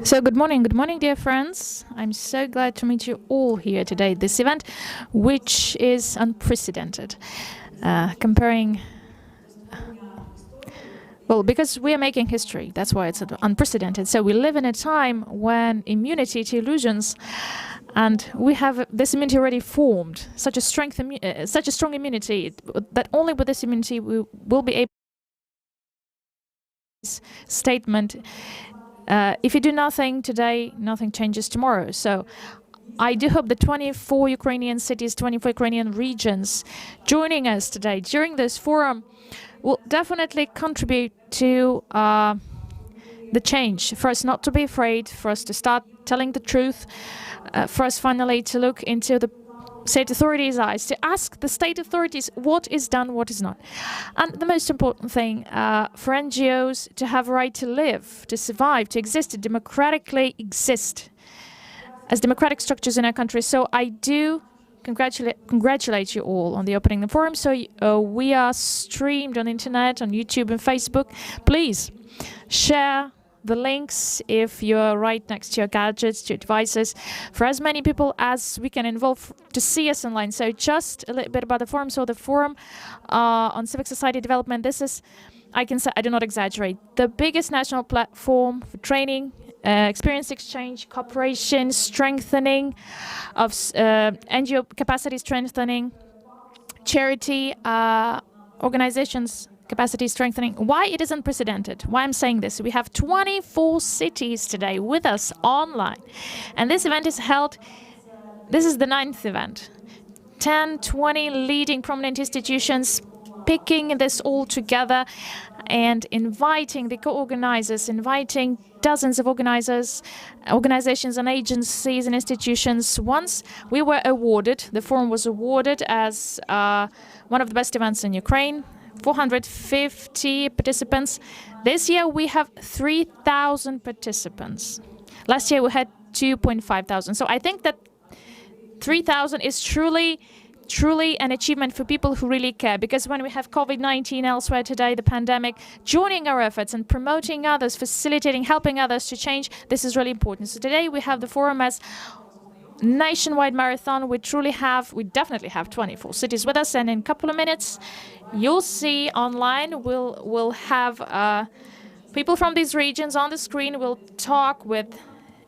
So good morning, dear friends. I'm so glad to meet you all here today at this event, which is unprecedented. Comparing, well, because we are making history, that's why it's unprecedented. So we live in a time when immunity to illusions, and we have this immunity already formed, such a strong immunity that only with this immunity we will be able to statement. If you do nothing today, nothing changes tomorrow. So I do hope the 24 Ukrainian cities, 24 Ukrainian regions joining us today during this forum will definitely contribute to the change. For us not to be afraid, for us to start telling the truth, for us finally to look into the state authorities' eyes, to ask the state authorities what is done, what is not. And the most important thing, for NGOs to have a right to live, to survive, to exist, to democratically exist as democratic structures in our country. So I do congratulate you all on the opening of the forum. So we are streamed on the internet, on YouTube and Facebook. Please share the links if you're right next to your gadgets, to your devices, for as many people as we can involve to see us online. So just a little bit about the forum. So the forum on civic society development, this is, I can say, I do not exaggerate, the biggest national platform for training, experience exchange, cooperation, strengthening of NGO capacity strengthening, charity organizations capacity strengthening. Why it is unprecedented? Why I'm saying this? We have 24 cities today with us online. And this event is held, this is the 9th event. 10, 20 leading prominent institutions picking this all together and inviting the co-organizers, inviting dozens of organizations and agencies and institutions. Once we were awarded, the forum was awarded as one of the best events in Ukraine, 450 participants. This year we have 3,000 participants. Last year we had 2,500. So I think that 3,000 is truly an achievement for people who really care, because when we have COVID-19 elsewhere today, the pandemic, joining our efforts and promoting others, facilitating, helping others to change, this is really important. So today we have the forum as nationwide marathon. We definitely have 24 cities with us, and in a couple of minutes you'll see online we'll have people from these regions on the screen. We'll talk with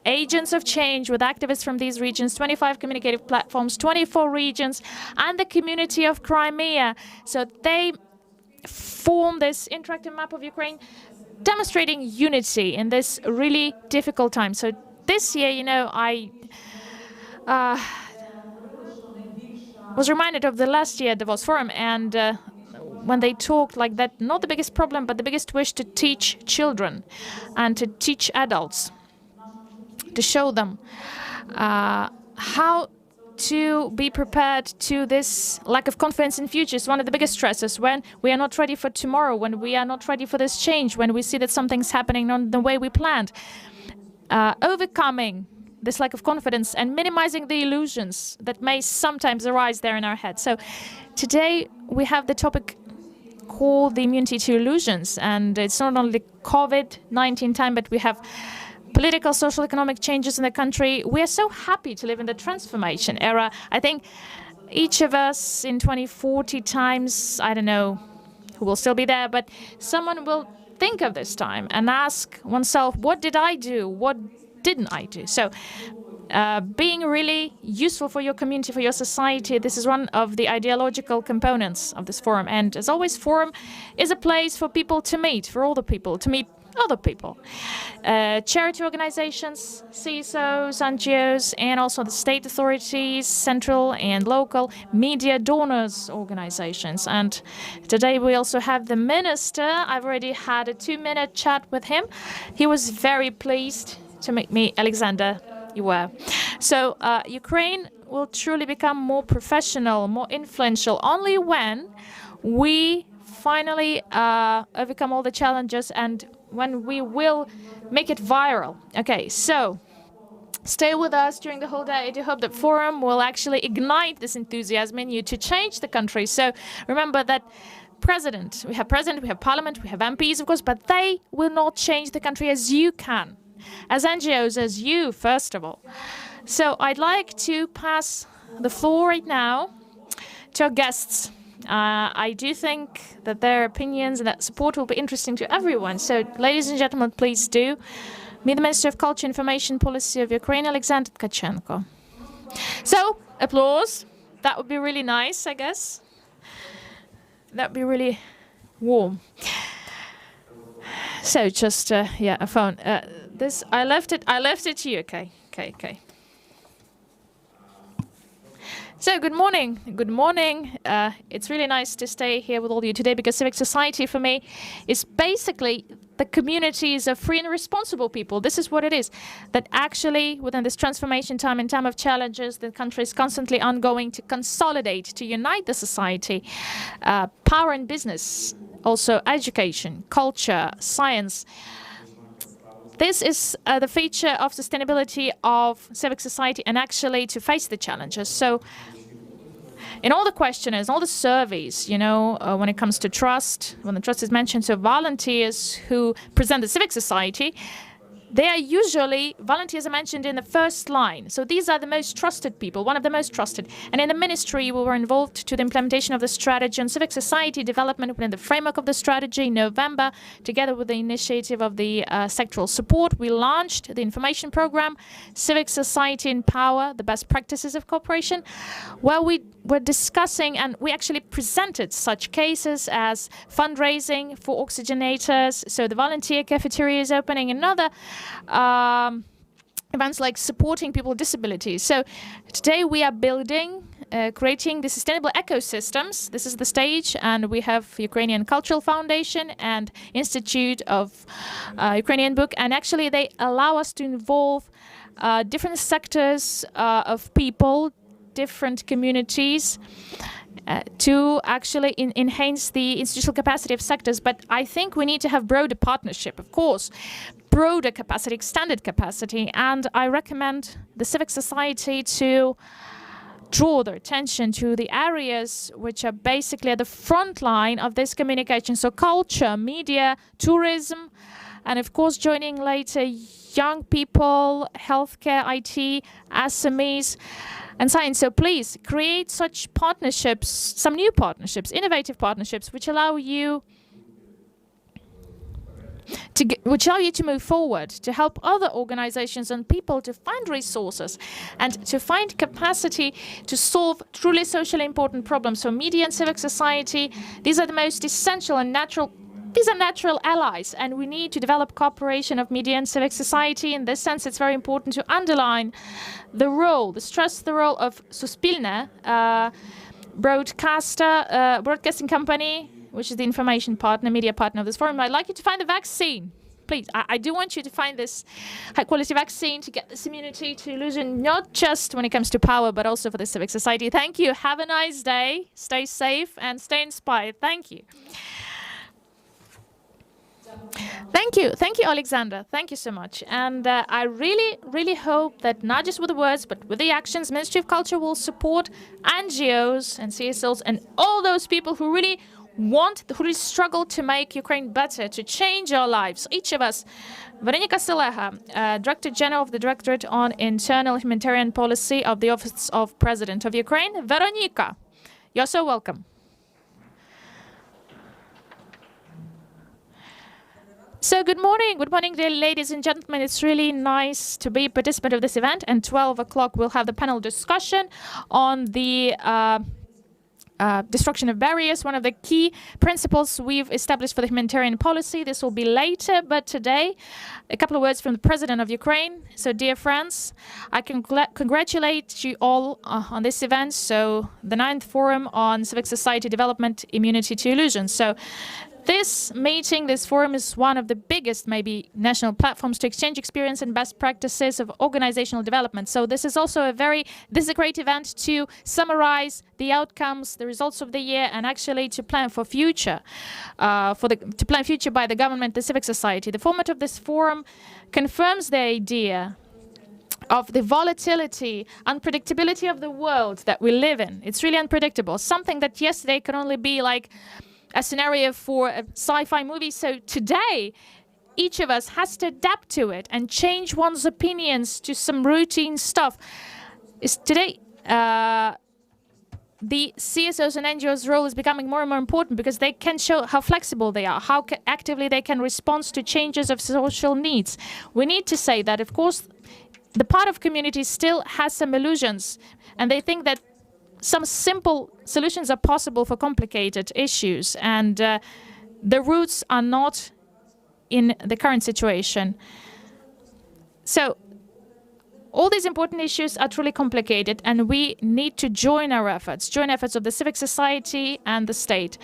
agents of change, with activists from these regions, 25 communicative platforms, 24 regions, and the community of Crimea. So they form this interactive map of Ukraine, demonstrating unity in this really difficult time. So this year, I was reminded of the last year Davos Forum, and when they talked like that, not the biggest problem, but the biggest wish to teach children and to teach adults, to show them how to be prepared to this lack of confidence in future. Is one of the biggest stresses when we are not ready for tomorrow, when we are not ready for this change, when we see that something's happening not the way we planned. Overcoming this lack of confidence and minimizing the illusions that may sometimes arise there in our head. So today we have the topic called the immunity to illusions, and it's not only COVID-19 time, but we have political, social, economic changes in the country. We are so happy to live in the transformation era. I think each of us in 2040 times, I don't know who will still be there, but someone will think of this time and ask oneself, what did I do? What didn't I do? So being really useful for your community, for your society, this is one of the ideological components of this forum. And as always, forum is a place for people to meet, for all the people to meet other people. Charity organizations, CSOs, NGOs, and also the state authorities, central and local, media donors organizations. And today we also have the minister. I've already had a 2-minute chat with him. He was very pleased to meet me. Alexander, you were. So Ukraine will truly become more professional, more influential only when we finally overcome all the challenges and when we will make it viral. Okay, so stay with us during the whole day. I do hope that forum will actually ignite this enthusiasm in you to change the country. So remember that president, we have parliament, we have MPs, of course, but they will not change the country as you can. as NGOs, as you, first of all. So I'd like to pass the floor right now to our guests. I do think that their opinions and that support will be interesting to everyone. So, ladies and gentlemen, please do meet the Minister of Culture and Information Policy of Ukraine, Alexander Tkachenko. So, applause. That would be really nice, I guess. That would be really warm. So, just a phone. This I left it to you. Okay. So good morning. It's really nice to stay here with all of you today, because civic society for me is basically the communities of free and responsible people. This is what it is. That actually, within this transformation time, in time of challenges, the country is constantly ongoing to consolidate, to unite the society, power and business, also education, culture, science. This is the feature of sustainability of civic society, and actually to face the challenges. So in all the questionnaires, all the surveys, when it comes to trust, when the trust is mentioned, so volunteers who present the civic society, they are usually, volunteers are mentioned in the first line. So these are the most trusted people, one of the most trusted. And in the ministry, we were involved to the implementation of the strategy on civic society development within the framework of the strategy in November, together with the initiative of the sectoral support. We launched the information program, Civic Society in Power, the best practices of cooperation, where we were discussing, and we actually presented such cases as fundraising for oxygenators, so the volunteer cafeteria is opening, another events like supporting people with disabilities. So today we are building, creating the sustainable ecosystems. This is the stage, and we have Ukrainian Cultural Foundation and Institute of Ukrainian Book, and actually they allow us to involve different sectors of people, different communities, to actually enhance the institutional capacity of sectors. But I think we need to have broader partnership, of course, broader capacity, extended capacity, and I recommend the civic society to draw their attention to the areas which are basically at the front line of this communication. So culture, media, tourism, and of course joining later young people, healthcare, IT, SMEs, and science. So please create such partnerships, some new partnerships, innovative partnerships, which allow you to move forward, to help other organizations and people to find resources and to find capacity to solve truly socially important problems. So media and civic society, these are the most essential and natural. These are natural allies, and we need to develop cooperation of media and civic society. In this sense, it's very important to underline the role, stress the role of Suspilne, broadcasting company, which is the information partner, media partner of this forum. I'd like you to find the vaccine. Please, I do want you to find this high-quality vaccine to get this immunity to illusion, not just when it comes to power, but also for the civic society. Thank you. Have a nice day. Stay safe and stay inspired. Thank you. Thank you, Alexander. Thank you so much. And I really hope that not just with the words, but with the actions, Ministry of Culture will support NGOs and CSLs and all those people who really struggle to make Ukraine better, to change our lives, each of us. Veronika Seleha, Director General of the Directorate on Internal Humanitarian Policy of the Office of President of Ukraine. Veronika, you're so welcome. So good morning, dear ladies and gentlemen. It's really nice to be a participant of this event. And 12 o'clock, we'll have the panel discussion on the destruction of barriers, one of the key principles we've established for the humanitarian policy. This will be later, but today, a couple of words from the President of Ukraine. So, dear friends, I congratulate you all on this event. So, the 9th Forum on Civic Society Development, Immunity to Illusion. So, this meeting, this forum is one of the biggest, maybe, national platforms to exchange experience and best practices of organizational development. So this is also a great event to summarize the outcomes, the results of the year, and actually to plan for future, to plan future by the government, the civic society. The format of this forum confirms the idea of the volatility, unpredictability of the world that we live in. It's really unpredictable. Something that yesterday could only be like a scenario for a sci-fi movie. So today, each of us has to adapt to it and change one's opinions to some routine stuff. Is today, the CSOs and NGOs' role is becoming more and more important because they can show how flexible they are, how actively they can respond to changes of social needs. We need to say that, of course, the part of community still has some illusions, and they think that some simple solutions are possible for complicated issues, and the roots are not in the current situation. So all these important issues are truly complicated, and we need to join our efforts, join efforts of the civic society and the state.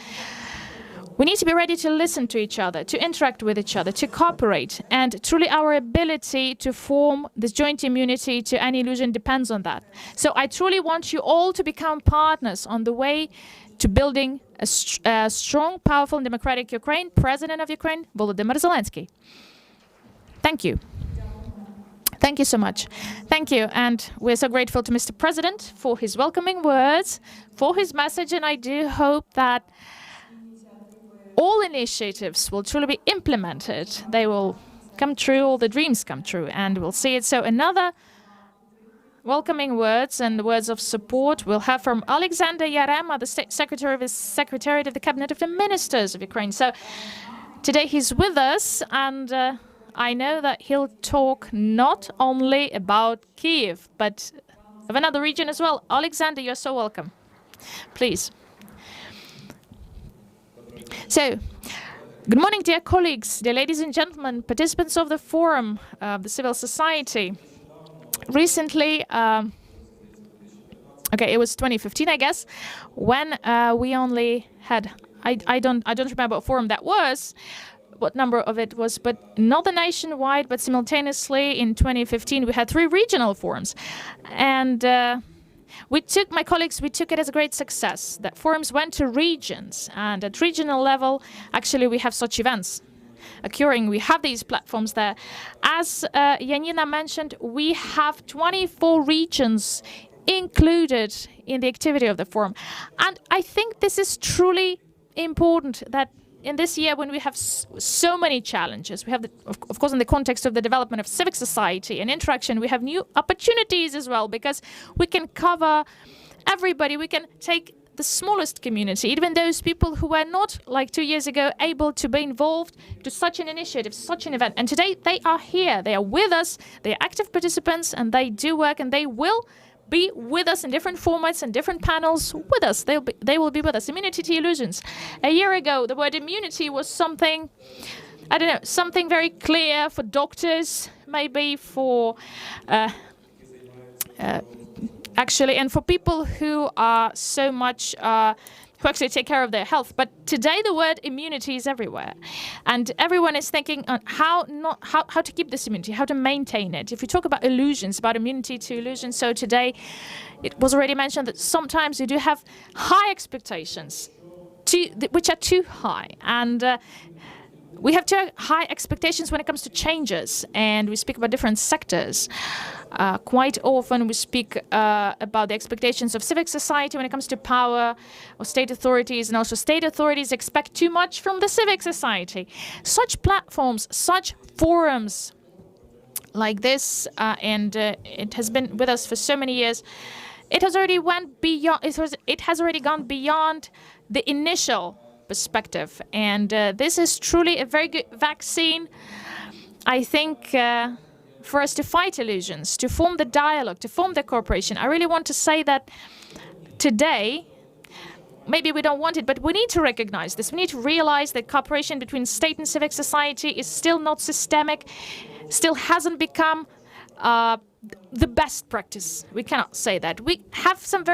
We need to be ready to listen to each other, to interact with each other, to cooperate, and truly our ability to form this joint immunity to any illusion depends on that. So I truly want you all to become partners on the way to building a strong, powerful, and democratic Ukraine. President of Ukraine, Volodymyr Zelensky. Thank you. Thank you so much. Thank you. And we're so grateful to Mr. President for his welcoming words, for his message, and I do hope that all initiatives will truly be implemented. They will come true, all the dreams come true, and we'll see it. So another welcoming words and words of support we'll have from Alexander Yarema, the State Secretary of the Secretariat of the Cabinet of the Ministers of Ukraine. So today he's with us, and I know that he'll talk not only about Kyiv, but of another region as well. Alexander, you're so welcome. Please. So, good morning, dear colleagues, dear ladies and gentlemen, participants of the forum of the civil society. Recently, it was 2015, I guess, when we only had, I don't remember what forum that was, what number of it was, but not the nationwide, but simultaneously in 2015 we had 3 regional forums, and we took it as a great success that forums went to regions, and at regional level actually we have such events occurring. We have these platforms there. As Yanina mentioned, we have 24 regions included in the activity of the forum, and I think this is truly important that in this year, when we have so many challenges, we have, of course, in the context of the development of civic society and interaction, we have new opportunities as well, because we can cover everybody. We can take the smallest community, even those people who were not, like 2 years ago, able to be involved to such an initiative, such an event. And today they are here. They are with us. They are active participants, and they do work, and they will be with us in different formats and different panels with us. They will be with us. Immunity to illusions. A year ago, the word immunity was something, I don't know, something very clear for doctors, maybe for actually, and for people who are so much who actually take care of their health. But today the word immunity is everywhere, and everyone is thinking on how to keep this immunity, how to maintain it. If you talk about illusions, about immunity to illusions, so today it was already mentioned that sometimes you do have high expectations, which are too high, and we have too high expectations when it comes to changes, and we speak about different sectors. Quite often we speak about the expectations of civic society when it comes to power or state authorities, and also state authorities expect too much from the civic society. Such platforms, such forums like this, and it has been with us for so many years, it has already went beyond. It has already gone beyond the initial perspective, and this is truly a very good vaccine, I think, for us to fight illusions, to form the dialogue, to form the cooperation. I really want to say that today, maybe we don't want it, but we need to recognize this. We need to realize that cooperation between state and civic society is still not systemic, still hasn't become the best practice. We cannot say that. We have some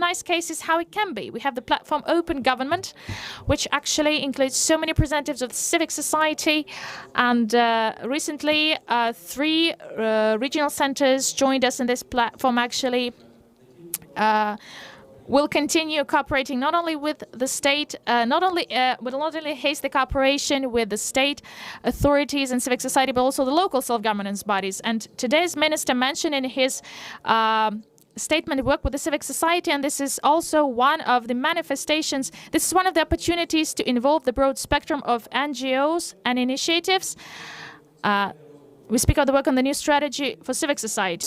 nice cases how it can be. We have the platform Open Government, which actually includes so many representatives of civic society, and recently 3 regional centers joined us in this platform. Actually will continue cooperating not only with the state, will not only haste the cooperation with the state authorities and civic society, but also the local self-governance bodies. And today's minister mentioned in his statement, work with the civic society, and this is also one of the manifestations. This is one of the opportunities to involve the broad spectrum of NGOs and initiatives. We speak of the work on the new strategy for civic society.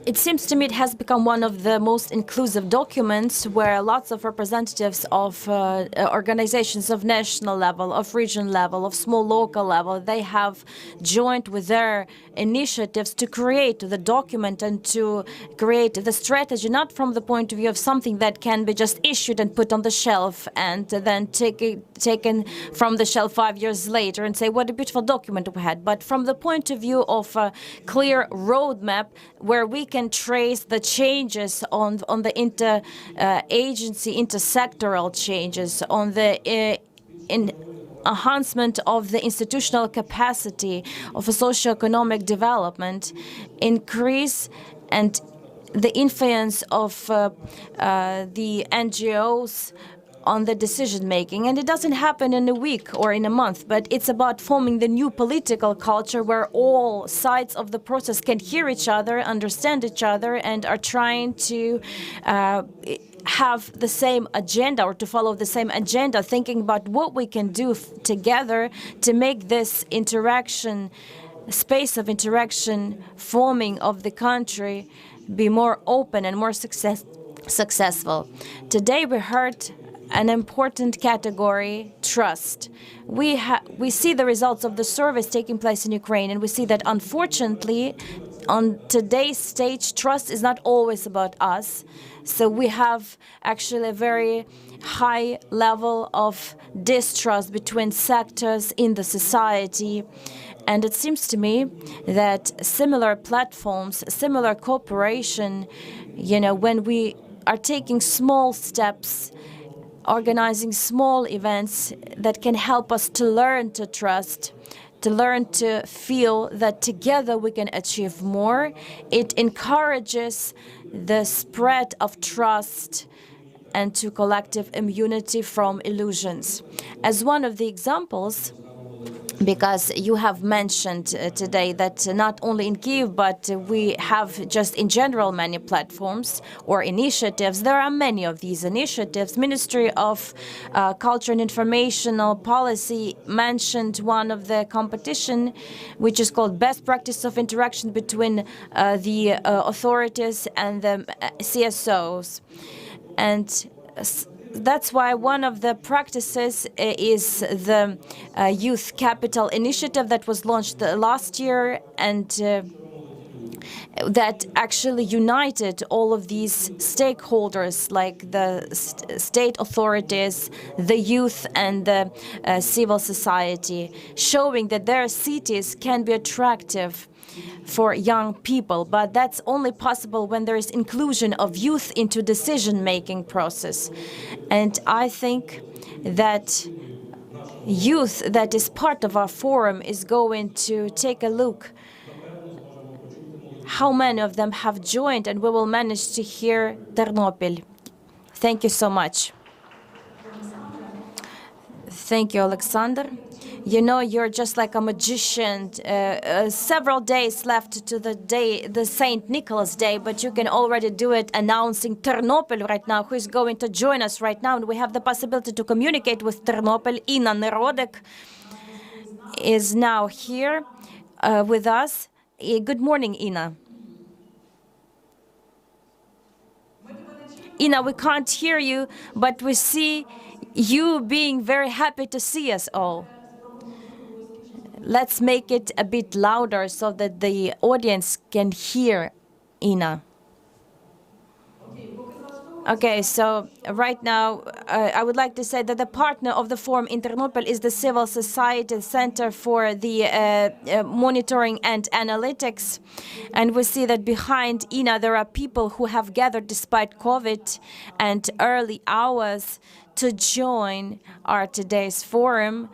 It seems to me it has become one of the most inclusive documents where lots of representatives of organizations of national level, of regional level, of small local level, they have joined with their initiatives to create the document and to create the strategy, not from the point of view of something that can be just issued and put on the shelf and then taken from the shelf 5 years later and say, what a beautiful document we had, but from the point of view of a clear roadmap where we can trace the changes on the inter-agency, intersectoral changes, on the enhancement of the institutional capacity of a socio-economic development, increase and the influence of the NGOs on the decision-making. And it doesn't happen in a week or in a month, but it's about forming the new political culture where all sides of the process can hear each other, understand each other, and are trying to have the same agenda or to follow the same agenda, thinking about what we can do together to make this interaction, space of interaction forming of the country be more open and more successful. Today we heard an important category, trust. We see the results of the surveys taking place in Ukraine, and we see that unfortunately on today's stage trust is not always about us. So we have actually a very high level of distrust between sectors in the society. And it seems to me that similar platforms, similar cooperation, when we are taking small steps, organizing small events that can help us to learn to trust, to learn to feel that together we can achieve more. It encourages the spread of trust and to collective immunity from illusions. As one of the examples, because you have mentioned today that not only in Kyiv, but we have just in general many platforms or initiatives. There are many of these initiatives. Ministry of Culture and Informational Policy mentioned one of the competition, which is called Best Practice of Interaction between the authorities and the CSOs. And that's why one of the practices is the Youth Capital Initiative that was launched last year, and that actually united all of these stakeholders like the state authorities, the youth, and the civil society, showing that their cities can be attractive for young people, but that's only possible when there is inclusion of youth into decision-making process. And I think that youth that is part of our forum is going to take a look how many of them have joined, and we will manage to hear Ternopil. Thank you so much. Thank you, Alexander. You're just like a magician. Several days left to the St. Nicholas Day, but you can already do it announcing Ternopil right now, who is going to join us right now. And we have the possibility to communicate with Ternopil. Ina Nerodek is now here with us. Good morning, Ina. Ina, we can't hear you, but we see you being very happy to see us all. Let's make it a bit louder so that the audience can hear Ina. Okay, so right now I would like to say that the partner of the forum in Ternopil is the Civil Society Center for the Monitoring and Analytics. And we see that behind Ina there are people who have gathered despite COVID and early hours to join our today's forum.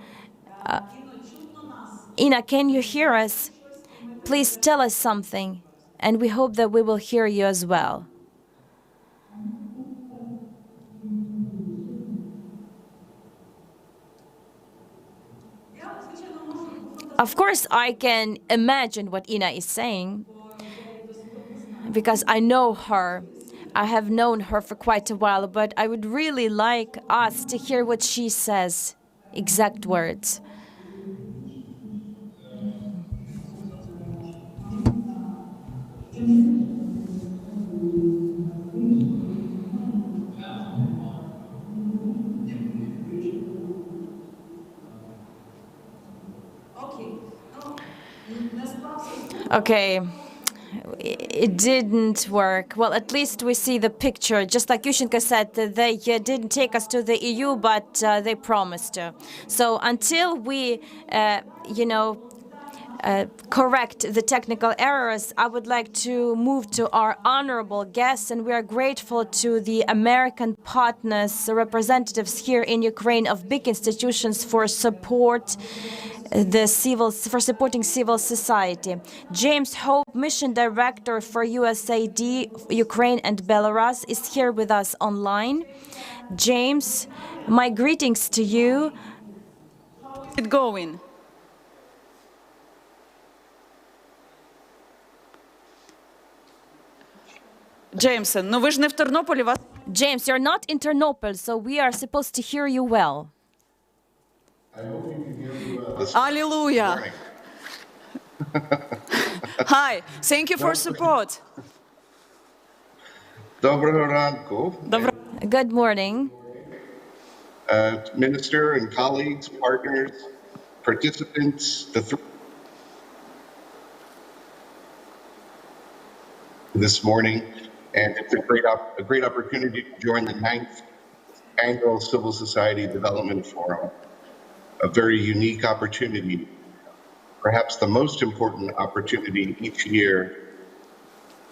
Ina, can you hear us? Please tell us something, and we hope that we will hear you as well. Of course, I can imagine what Ina is saying, because I know her. I have known her for quite a while, but I would really like us to hear what she says. Exact words. Okay, it didn't work. Well, at least we see the picture. Just like Yushchenko said, they didn't take us to the EU, but they promised to. So until we, correct the technical errors, I would like to move to our honorable guests, and we are grateful to the American partners, representatives here in Ukraine of big institutions for supporting civil society. James Hope, Mission Director for USAID, Ukraine and Belarus, is here with us online. James, my greetings to you. It going. Джеймсе, ну ви ж не в Тернополі, вас... James, you're not in Ternopil, so we are supposed to hear you well. I hope you can hear me well. Hallelujah. Hi, thank you for support. Доброго ранку, Good morning. Minister and colleagues, partners, participants, this morning, and it's a great opportunity to join the 9th Annual Civil Society Development Forum, a very unique opportunity, perhaps the most important opportunity each year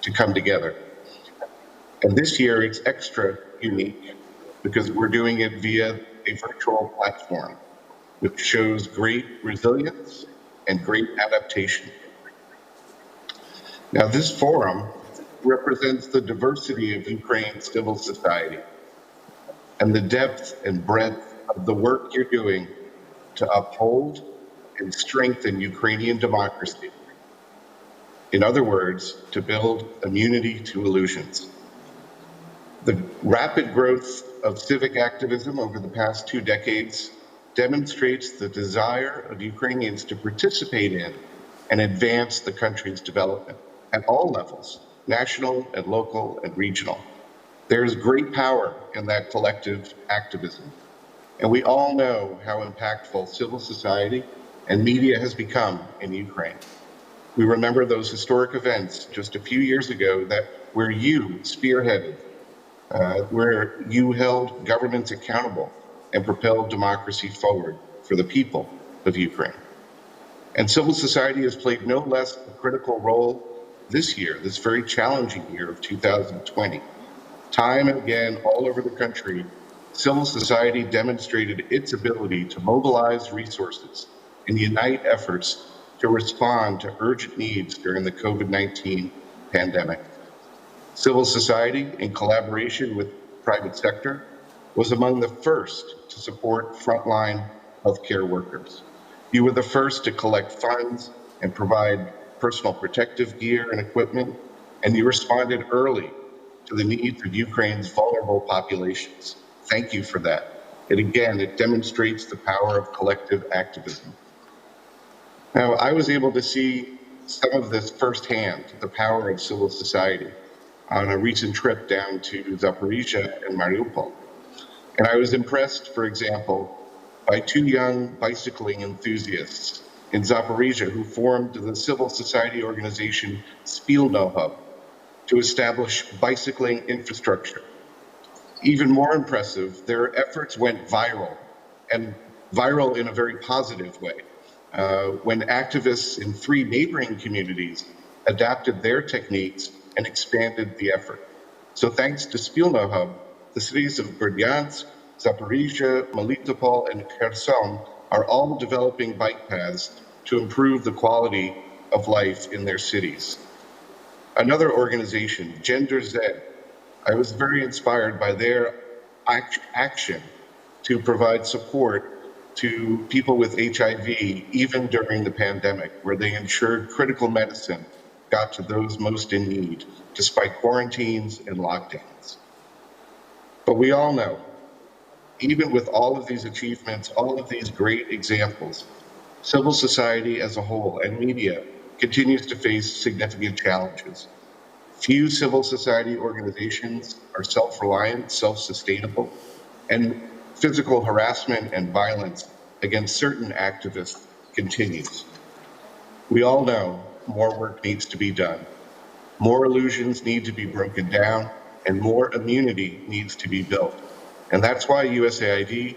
to come together. And this year it's extra unique because we're doing it via a virtual platform, which shows great resilience and great adaptation. Now, this forum represents the diversity of Ukraine's civil society and the depth and breadth of the work you're doing to uphold and strengthen Ukrainian democracy. In other words, to build immunity to illusions. The rapid growth of civic activism over the past 2 decades demonstrates the desire of Ukrainians to participate in and advance the country's development at all levels, national and local and regional. There is great power in that collective activism. And we all know how impactful civil society and media has become in Ukraine. We remember those historic events just a few years ago where you spearheaded, where you held governments accountable and propelled democracy forward for the people of Ukraine. And civil society has played no less a critical role this year, this very challenging year of 2020. Time and again, all over the country, civil society demonstrated its ability to mobilize resources and unite efforts to respond to urgent needs during the COVID-19 pandemic. Civil society, in collaboration with private sector, was among the first to support frontline healthcare workers. You were the first to collect funds and provide personal protective gear and equipment, and you responded early to the needs of Ukraine's vulnerable populations. Thank you for that. And again, it demonstrates the power of collective activism. Now, I was able to see some of this firsthand, the power of civil society, on a recent trip down to Zaporizhia and Mariupol. And I was impressed, for example, by 2 young bicycling enthusiasts in Zaporizhia who formed the civil society organization Spilno Hub to establish bicycling infrastructure. Even more impressive, their efforts went viral, and viral in a very positive way, when activists in 3 neighboring communities adapted their techniques and expanded the effort. So thanks to Spilno Hub, the cities of Berdyansk, Zaporizhia, Melitopol, and Kherson are all developing bike paths to improve the quality of life in their cities. Another organization, Gender Z, I was very inspired by their action to provide support to people with HIV, even during the pandemic, where they ensured critical medicine got to those most in need, despite quarantines and lockdowns. But we all know, even with all of these achievements, all of these great examples, civil society as a whole and media continues to face significant challenges. Few civil society organizations are self-reliant, self-sustainable, and physical harassment and violence against certain activists continues. We all know more work needs to be done. More illusions need to be broken down, and more immunity needs to be built. And that's why USAID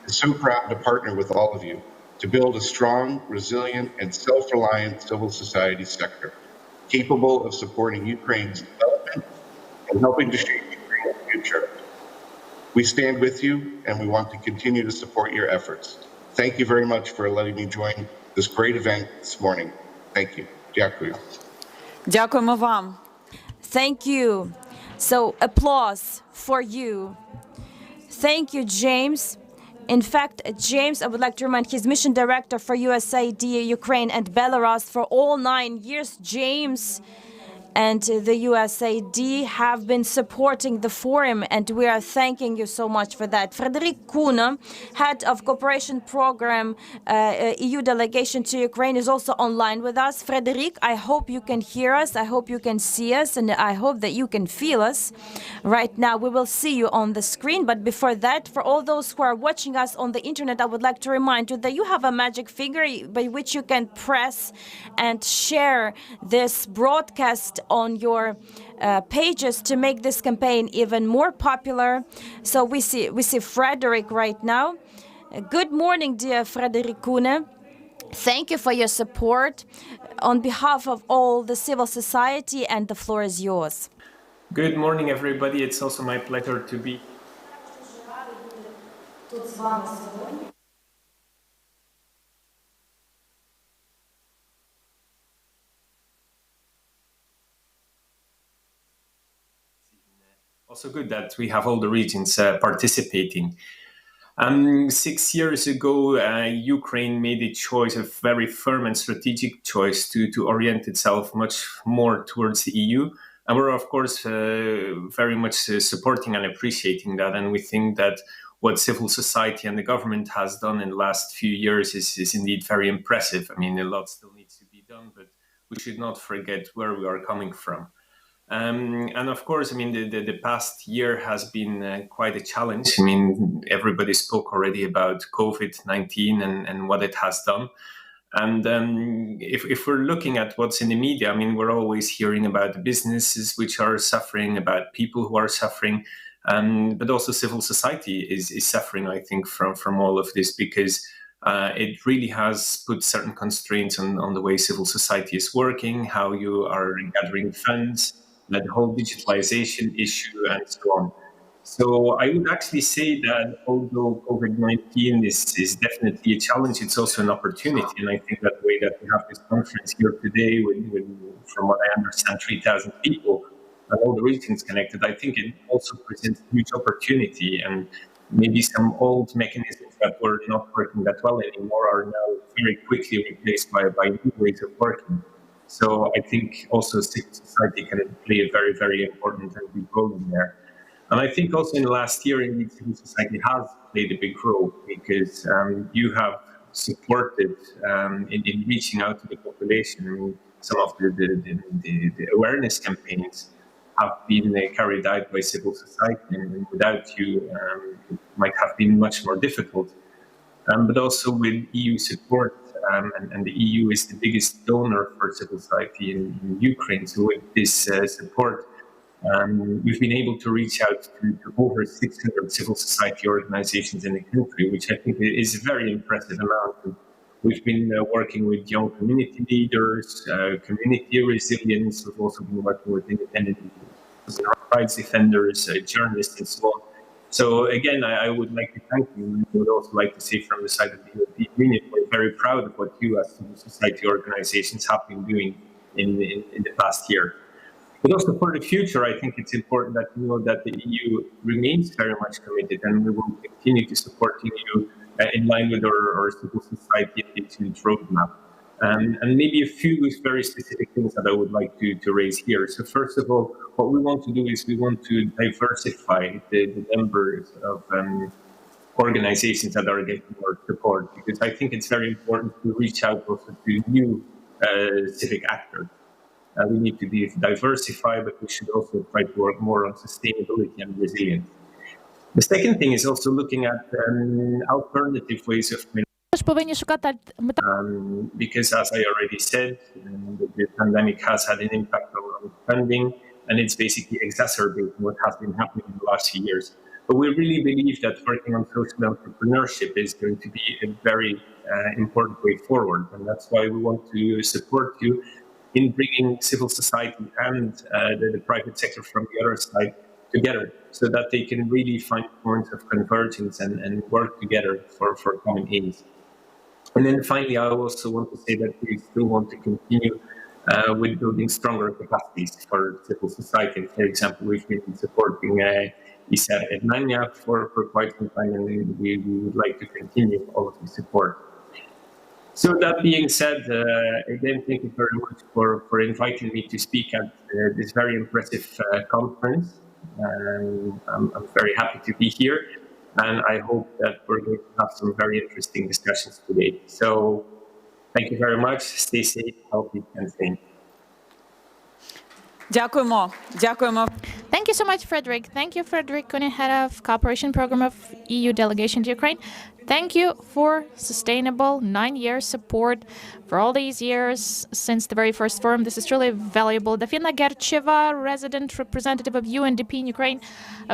is so proud to partner with all of you to build a strong, resilient, and self-reliant civil society sector, capable of supporting Ukraine's development and helping to shape Ukraine's future. We stand with you, and we want to continue to support your efforts. Thank you very much for letting me join this great event this morning. Thank you. Дякую. Дякуємо вам. Thank you. So, applause for you. Thank you, James. In fact, James, I would like to remind, he's mission director for USAID, Ukraine, and Belarus for all 9 years. James and the USAID have been supporting the forum, and we are thanking you so much for that. Frederic Kuna, head of cooperation program, EU delegation to Ukraine, is also online with us. Frederic, I hope you can hear us, I hope you can see us, and I hope that you can feel us. Right now, we will see you on the screen, but before that, for all those who are watching us on the internet, I would like to remind you that you have a magic finger by which you can press and share this broadcast on your pages to make this campaign even more popular. So we see Frederick right now. Good morning, dear Frederic Kune. Thank you for your support on behalf of all the civil society, and the floor is yours. Good morning, everybody. It's also my pleasure to be. Also good that we have all the regions participating. 6 years ago, Ukraine made a choice, a very firm and strategic choice to orient itself much more towards the EU. And we're, of course, very much supporting and appreciating that. And we think that what civil society and the government has done in the last few years is indeed very impressive. I mean, a lot still needs to be done, but we should not forget where we are coming from. And of course, I mean, the past year has been quite a challenge. I mean, everybody spoke already about COVID-19 and what it has done. And if we're looking at what's in the media, I mean, we're always hearing about the businesses which are suffering, about people who are suffering, but also civil society is suffering, I think, from all of this, because it really has put certain constraints on the way civil society is working, how you are gathering funds, the whole digitalization issue, and so on. So I would actually say that although COVID-19 is definitely a challenge, it's also an opportunity. And I think that the way that we have this conference here today with from what I understand, 3,000 people and all the regions connected, I think it also presents a huge opportunity. And maybe some old mechanisms that were not working that well anymore are now very quickly replaced by new ways of working. So I think also civil society can play a very, very important and big role in there. And I think also in the last year, indeed, civil society has played a big role, because you have supported in reaching out to the population. I mean, some of the awareness campaigns have been carried out by civil society, and without you, it might have been much more difficult. But also with EU support, and the EU is the biggest donor for civil society in Ukraine. So with this support, we've been able to reach out to over 600 civil society organizations in the country, which I think is a very impressive amount. And we've been working with young community leaders, community resilience. We've also been working with independent rights defenders, journalists, and so on. So again, I would like to thank you. And I would also like to say from the side of the European Union, we're very proud of what you as civil society organizations have been doing in the past year. But also for the future, I think it's important that you know that the EU remains very much committed, and we will continue to support the EU in line with our civil society engagement roadmap. And maybe a few very specific things that I would like to raise here. So first of all, what we want to do is we want to diversify the numbers of organizations that are getting more support, because I think it's very important to reach out also to new civic actors. We need to diversify, but we should also try to work more on sustainability and resilience. The second thing is also looking at alternative ways of Тож повинні шукати because, as I already said, the pandemic has had an impact on funding, and it's basically exacerbating what has been happening in the last few years. But we really believe that working on social entrepreneurship is going to be a very important way forward, and that's why we want to support you in bringing civil society and the private sector from the other side together, so that they can really find points of convergence and work together for common aims. And then finally, I also want to say that we still want to continue with building stronger capacities for civil society. For example, we've been supporting ISA Ednania for quite some time, and we would like to continue all of the support. So that being said, again, thank you very much for inviting me to speak at this very impressive conference. I'm very happy to be here. And I hope that we're going to have some very interesting discussions today. So thank you very much. Stay safe, healthy, and sane. Дякуємо. Дякуємо. Thank you so much, Frederick. Thank you, Frederick Kunin, head of cooperation program of EU delegation to Ukraine. Thank you for sustainable 9-year support for all these years since the very first forum. This is truly valuable. Dafina Gercheva, resident representative of UNDP in Ukraine.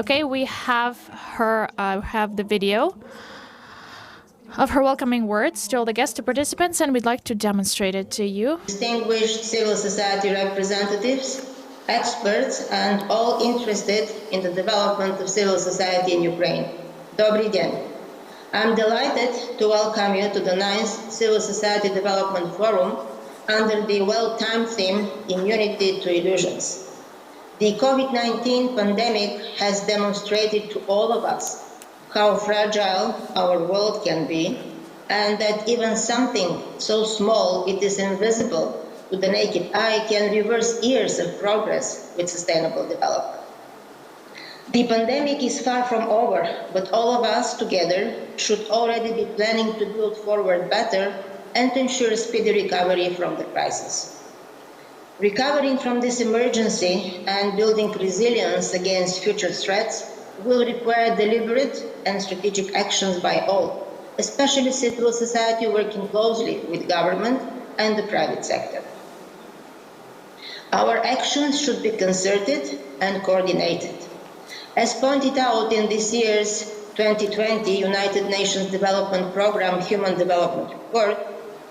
Okay, we have her, have the video of her welcoming words to all the guests, to participants, and we'd like to demonstrate it to you. Distinguished civil society representatives, experts, and all interested in the development of civil society in Ukraine. Добрый день. I'm delighted to welcome you to the 9th Civil Society Development Forum under the well-timed theme, Immunity to Illusions. The COVID-19 pandemic has demonstrated to all of us how fragile our world can be, and that even something so small it is invisible to the naked eye can reverse years of progress with sustainable development. The pandemic is far from over, but all of us together should already be planning to build forward better and to ensure speedy recovery from the crisis. Recovering from this emergency and building resilience against future threats will require deliberate and strategic actions by all, especially civil society working closely with government and the private sector. Our actions should be concerted and coordinated. As pointed out in this year's 2020 United Nations Development Programme Human Development Report,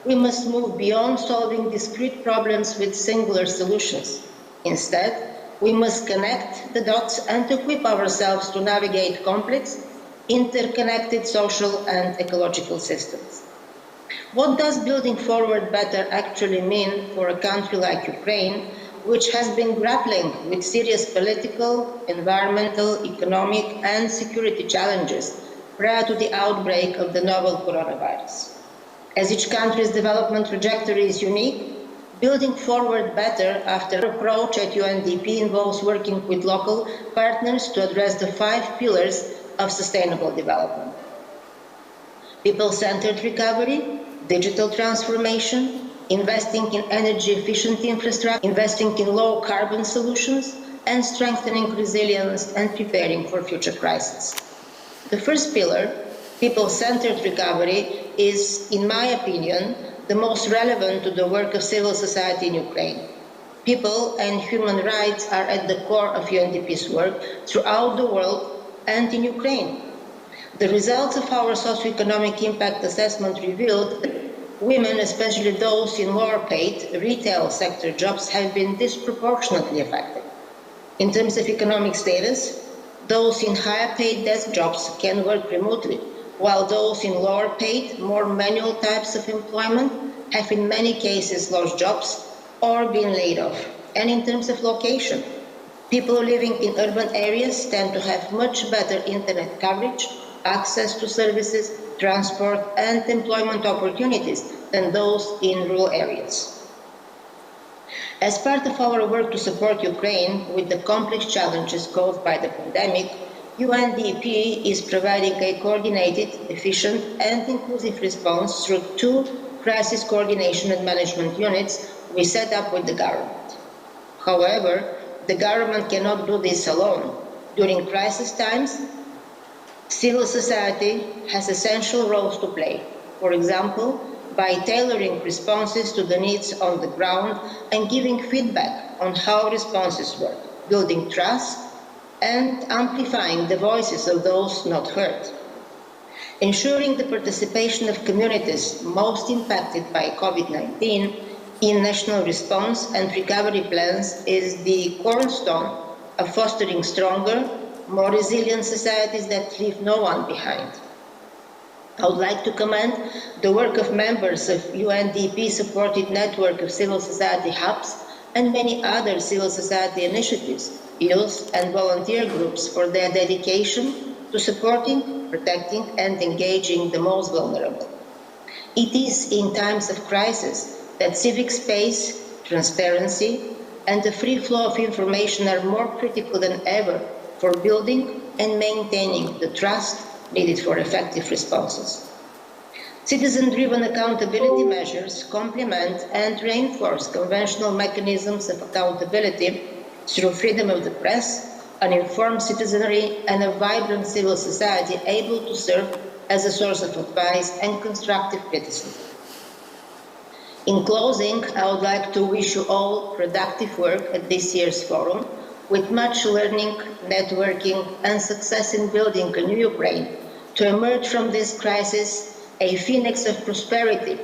we must move beyond solving discrete problems with singular solutions. Instead, we must connect the dots and equip ourselves to navigate complex, interconnected social and ecological systems. What does building forward better actually mean for a country like Ukraine, which has been grappling with serious political, environmental, economic, and security challenges prior to the outbreak of the novel coronavirus? As each country's development trajectory is unique, building forward better after approach at UNDP involves working with local partners to address the 5 pillars of sustainable development: people-centered recovery, digital transformation, investing in energy-efficient infrastructure, investing in low-carbon solutions, and strengthening resilience and preparing for future crises. The first pillar, people-centered recovery, is, in my opinion, the most relevant to the work of civil society in Ukraine. People and human rights are at the core of UNDP's work throughout the world and in Ukraine. The results of our socio-economic impact assessment revealed that women, especially those in lower-paid retail sector jobs, have been disproportionately affected. In terms of economic status, those in higher-paid desk jobs can work remotely, while those in lower-paid, more manual types of employment have in many cases lost jobs or been laid off. And in terms of location, people living in urban areas tend to have much better internet coverage, access to services, transport, and employment opportunities and those in rural areas. As part of our work to support Ukraine with the complex challenges caused by the pandemic, UNDP is providing a coordinated, efficient, and inclusive response through 2 crisis coordination and management units we set up with the government. However, the government cannot do this alone. During crisis times, civil society has essential roles to play. For example, by tailoring responses to the needs on the ground and giving feedback on how responses work, building trust, and amplifying the voices of those not heard. Ensuring the participation of communities most impacted by COVID-19 in national response and recovery plans is the cornerstone of fostering stronger, more resilient societies that leave no one behind. I would like to commend the work of members of UNDP-supported network of civil society hubs and many other civil society initiatives, youth and volunteer groups for their dedication to supporting, protecting and engaging the most vulnerable. It is in times of crisis that civic space, transparency and the free flow of information are more critical than ever for building and maintaining the trust needed for effective responses. Citizen-driven accountability measures complement and reinforce conventional mechanisms of accountability through freedom of the press, an informed citizenry, and a vibrant civil society able to serve as a source of advice and constructive criticism. In closing, I would like to wish you all productive work at this year's forum, with much learning, networking, and success in building a new Ukraine to emerge from this crisis a phoenix of prosperity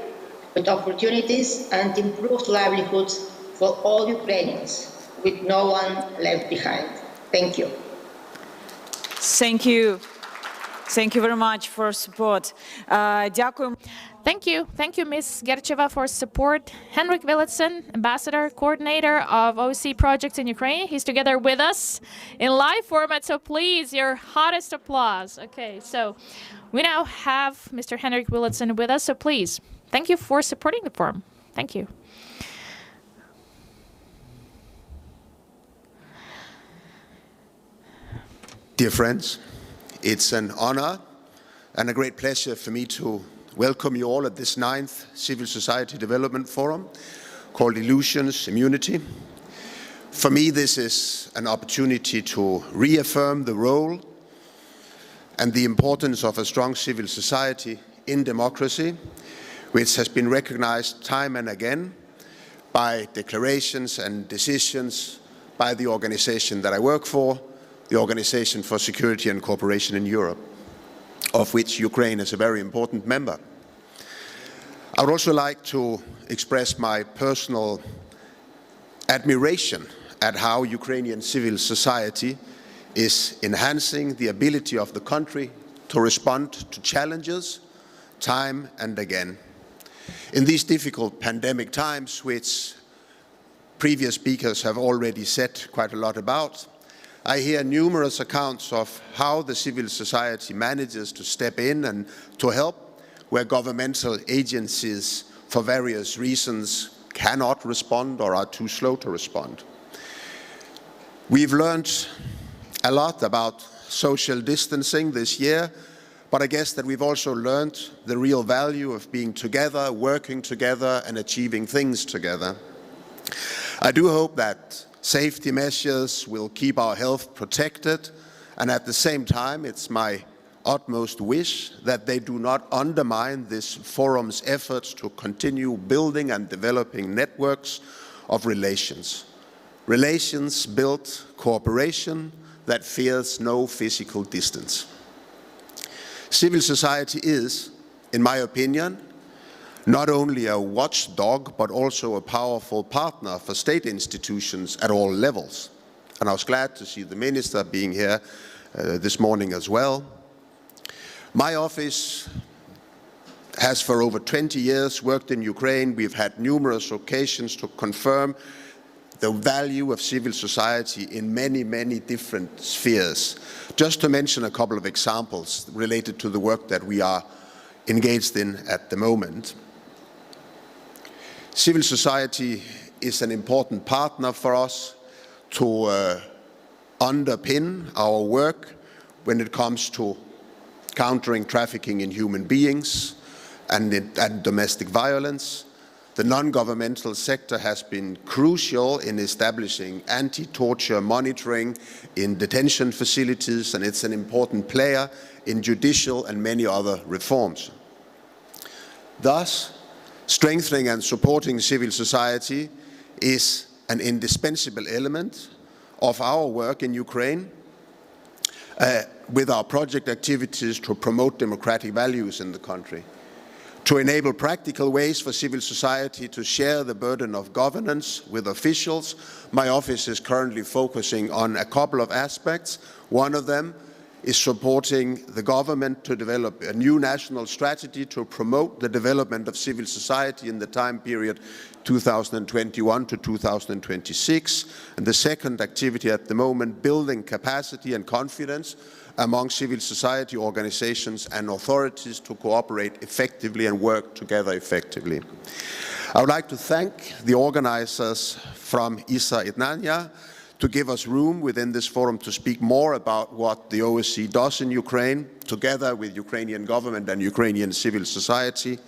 with opportunities and improved livelihoods for all Ukrainians, with no one left behind. Thank you. Thank you. Thank you very much for support. Дякую. Thank you, Ms. Gercheva, for support. Henrik Willitsen, Ambassador, Coordinator of OC projects in Ukraine. He's together with us in live format, so please, your hottest applause. Okay, so we now have Mr. Henrik Willitsen with us, so please, thank you for supporting the forum. Thank you. Dear friends, it's an honor and a great pleasure for me to welcome you all at this 9th Civil Society Development Forum called Illusions, Immunity. For me, this is an opportunity to reaffirm the role and the importance of a strong civil society in democracy, which has been recognized time and again by declarations and decisions by the organization that I work for, the Organization for Security and Cooperation in Europe, of which Ukraine is a very important member. I would also like to express my personal admiration at how Ukrainian civil society is enhancing the ability of the country to respond to challenges time and again. In these difficult pandemic times, which previous speakers have already said quite a lot about, I hear numerous accounts of how the civil society manages to step in and to help where governmental agencies, for various reasons, cannot respond or are too slow to respond. We've learned a lot about social distancing this year, but I guess that we've also learned the real value of being together, working together, and achieving things together. I do hope that safety measures will keep our health protected, and at the same time, it's my utmost wish that they do not undermine this forum's efforts to continue building and developing networks of relations. Relations build cooperation that fears no physical distance. Civil society is, in my opinion, not only a watchdog, but also a powerful partner for state institutions at all levels. And I was glad to see the minister being here this morning as well. My office has for over 20 years worked in Ukraine. We've had numerous occasions to confirm the value of civil society in many, many different spheres. Just to mention a couple of examples related to the work that we are engaged in at the moment. Civil society is an important partner for us to underpin our work when it comes to countering trafficking in human beings and domestic violence. The non-governmental sector has been crucial in establishing anti-torture monitoring in detention facilities, and it's an important player in judicial and many other reforms. Thus, strengthening and supporting civil society is an indispensable element of our work in Ukraine with our project activities to promote democratic values in the country. To enable practical ways for civil society to share the burden of governance with officials, my office is currently focusing on a couple of aspects. One of them is supporting the government to develop a new national strategy to promote the development of civil society in the time period 2021 to 2026. And the second activity at the moment, building capacity and confidence among civil society organizations and authorities to cooperate effectively and work together effectively. I would like to thank the organizers from Isa Etnania to give us room within this forum to speak more about what the OSCE does in Ukraine, together with Ukrainian government and Ukrainian civil society,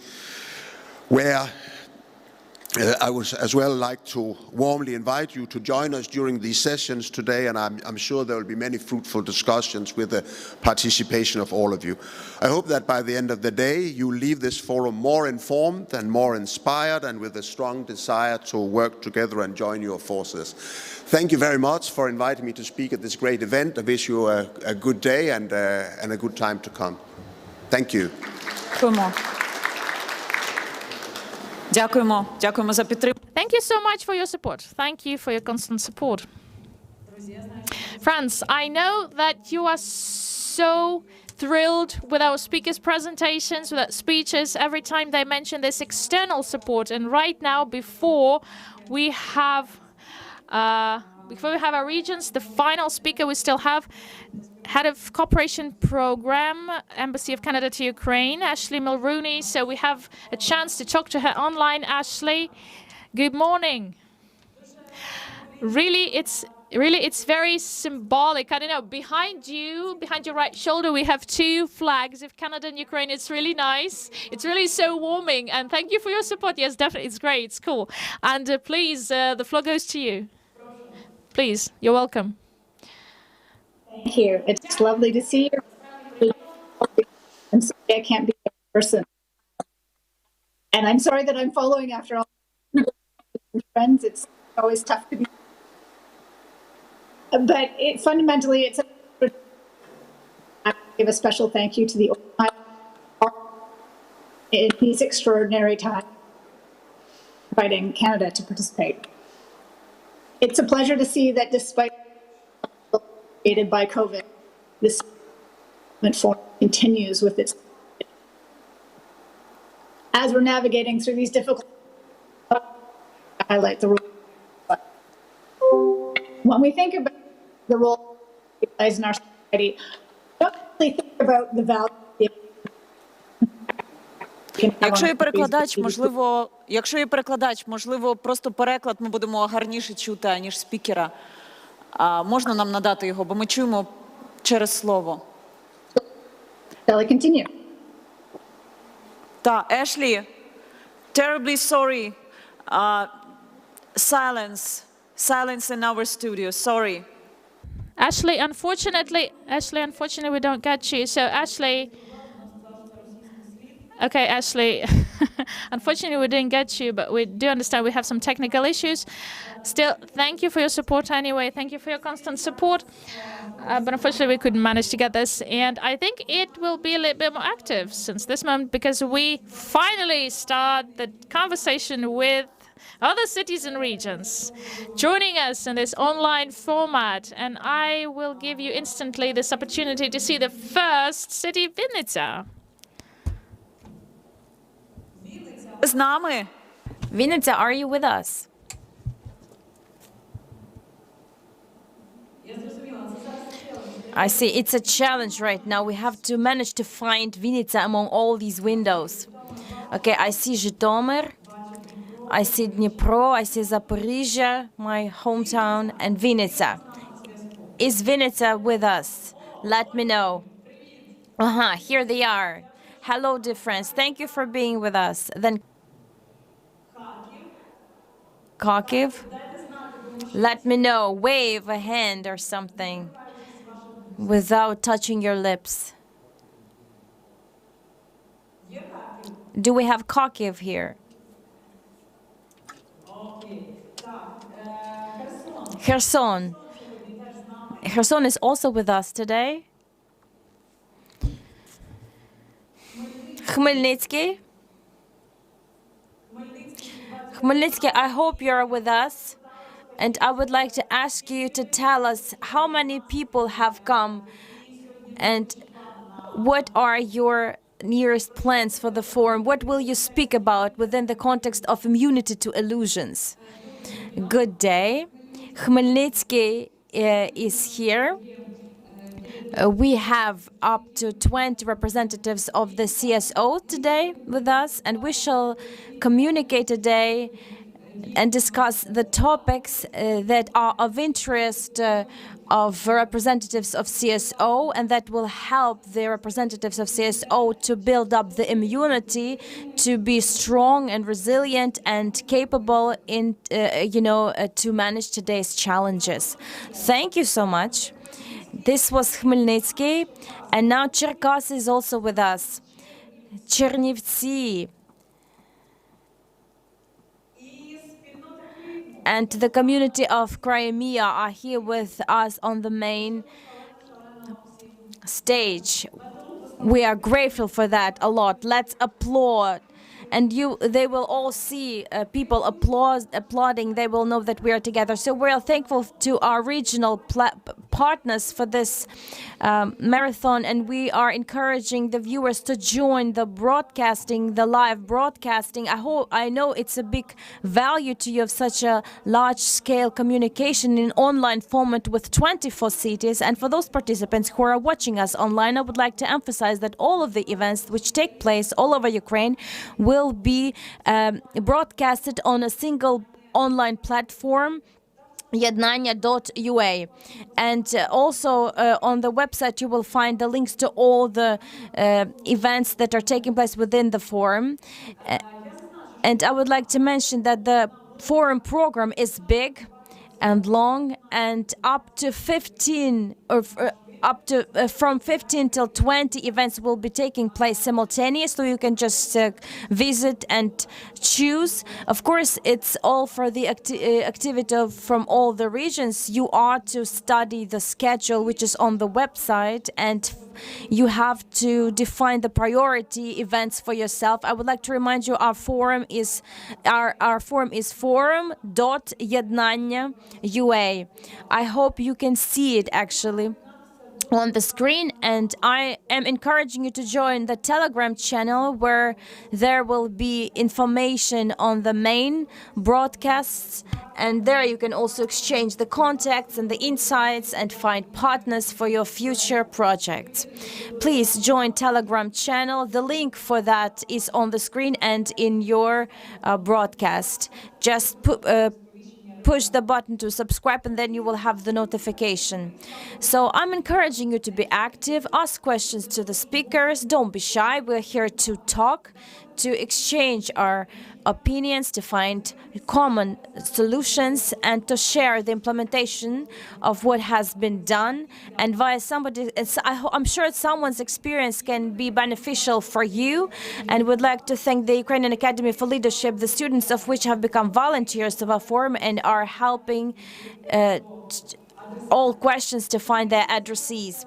where I would as well like to warmly invite you to join us during these sessions today, and I'm sure there will be many fruitful discussions with the participation of all of you. I hope that by the end of the day you leave this forum more informed and more inspired and with a strong desire to work together and join your forces. Thank you very much for inviting me to speak at this great event. I wish you a good day and a good time to come. Thank you. Дякуємо. Дякуємо за підтримку. Thank you so much for your support. Thank you for your constant support. Friends, I know that you are so thrilled with our speakers' presentations, with our speeches, every time they mention this external support. And right now, before we have our regions, the final speaker we still have, Head of Cooperation Program, Embassy of Canada to Ukraine, Ashley Mulrooney. So we have a chance to talk to her online. Ashley, good morning. Really, it's very symbolic. I don't know, behind you, behind your right shoulder, we have two flags of Canada and Ukraine. It's really nice. It's really so warming. And thank you for your support. Yes, definitely. It's great. It's cool. And please, the floor goes to you. Please, you're welcome. Thank you. It's lovely to see you. I'm sorry I can't be in person. And I'm sorry that I'm following after all friends. It's always tough to be. But fundamentally, it's I give a special thank you to the in these extraordinary times, inviting Canada to participate. It's a pleasure to see that despite created by COVID, this forum continues with its. As we're navigating through these difficult, I highlight the role. When we think about the role it plays in our society, we don't really think about the value. Якщо є перекладач, можливо, просто переклад ми будемо гарніше чути, ніж спікера. Можна нам надати його, бо ми чуємо через слово. Shall I continue? Так, Ashley, terribly sorry. Silence in our studio, sorry. Ashley, unfortunately, we don't get you. So, Ashley. Okay, Ashley, unfortunately we didn't get you, but we do understand we have some technical issues. Still, thank you for your support anyway. Thank you for your constant support. But unfortunately we couldn't manage to get this. And I think it will be a little bit more active since this moment because we finally start the conversation with other cities and regions joining us in this online format. And I will give you instantly this opportunity to see the first city, Vinnytsia. З нами. Vinnytsia, are you with us? I see. It's a challenge right now. We have to manage to find Vinnytsia among all these windows. Okay, I see Zhytomyr. I see Dnipro, I see Zaporizhia, my hometown, and Vinnytsia. Is Vinnytsia with us? Let me know. Here they are. Hello, dear friends. Thank you for being with us. Then Kharkiv. Let me know. Wave a hand or something without touching your lips. Do we have Kharkiv here? Kherson. Kherson is also with us today. Khmelnytsky. Khmelnytsky, I hope you're with us. And I would like to ask you to tell us how many people have come and what are your nearest plans for the forum? What will you speak about within the context of immunity to illusions? Good day. Khmelnytsky is here. We have up to 20 representatives of the CSO today with us, and we shall communicate today and discuss the topics that are of interest of representatives of CSO, and that will help the representatives of CSO to build up the immunity to be strong and resilient and capable in, to manage today's challenges. Thank you so much. This was Khmelnytsky, and now Cherkasy is also with us. Chernivtsi. And the community of Crimea are here with us on the main stage. We are grateful for that a lot. Let's applaud. And they will all see people applauding. They will know that we are together. So we are thankful to our regional partners for this marathon, and we are encouraging the viewers to join the broadcasting, the live broadcasting. I know it's a big value to you of such a large-scale communication in online format with 24 cities. And for those participants who are watching us online, I would like to emphasize that all of the events which take place all over Ukraine will be broadcasted on a single online platform, Yednanya.ua. And also on the website you will find the links to all the events that are taking place within the forum. And I would like to mention that the forum program is big and long, and up to 15 or from 15 till 20 events will be taking place simultaneously. You can just visit and choose. Of course, it's all for the activity from all the regions. You are to study the schedule, which is on the website, and you have to define the priority events for yourself. I would like to remind you our forum is forum.Yednanya.ua. I hope you can see it actually on the screen, and I am encouraging you to join the Telegram channel, where there will be information on the main broadcasts, and there you can also exchange the contacts and the insights and find partners for your future projects. Please join Telegram channel. The link for that is on the screen and in your broadcast. Just push the button to subscribe, and then you will have the notification. So I'm encouraging you to be active, ask questions to the speakers, don't be shy. We're here to talk, to exchange our opinions, to find common solutions, and to share the implementation of what has been done. And via somebody, I'm sure someone's experience can be beneficial for you. And would like to thank the Ukrainian Academy for Leadership, the students of which have become volunteers of our forum and are helping all questions to find their addressees.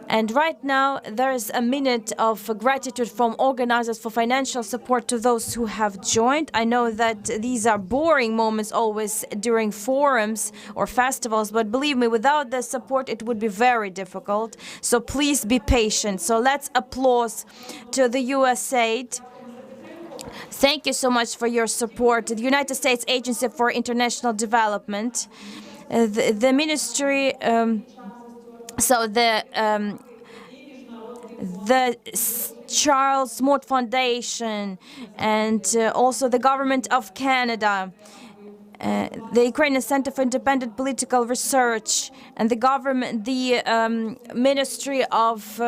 And right now, there is a minute of gratitude from organizers for financial support to those who have joined. I know that these are boring moments always during forums or festivals, but believe me, without the support, it would be very difficult. So please be patient. So let's applause to the USAID. Thank you so much for your support. The United States Agency for International Development, the ministry. So the Charles Mott Foundation, and also the government of Canada, the Ukrainian Center for Independent Political Research, and the government, the Ministry of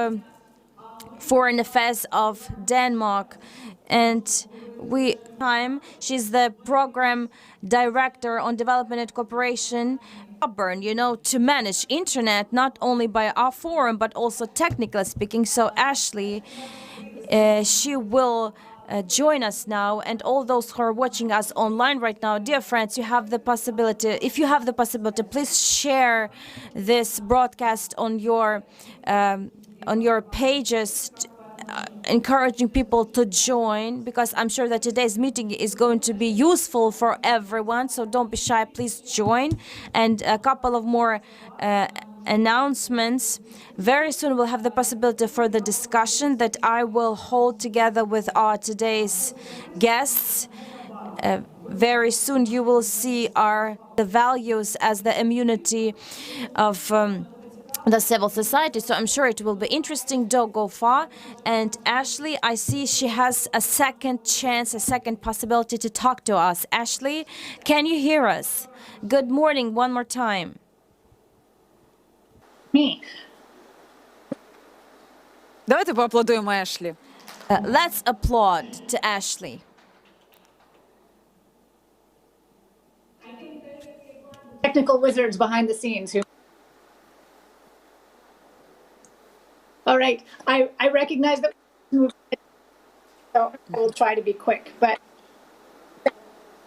Foreign Affairs of Denmark. And she's the program director on development and cooperation, to manage internet, not only by our forum, but also technically speaking. So Ashley, she will join us now, and all those who are watching us online right now, dear friends, you have the possibility, if you have the possibility, please share this broadcast on your pages, encouraging people to join, because I'm sure that today's meeting is going to be useful for everyone. So don't be shy, please join. And a couple of more announcements. Very soon we'll have the possibility for the discussion that I will hold together with our today's guests. Very soon you will see the values as the immunity of the civil society. So I'm sure it will be interesting. Don't go far. And Ashley, I see she has a second chance, a second possibility to talk to us. Ashley, can you hear us? Good morning one more time. Me. Давайте поаплодуємо Ешлі. Let's applaud to Ashley. Technical wizards behind the scenes who. All right, I recognize that, so I will try to be quick, but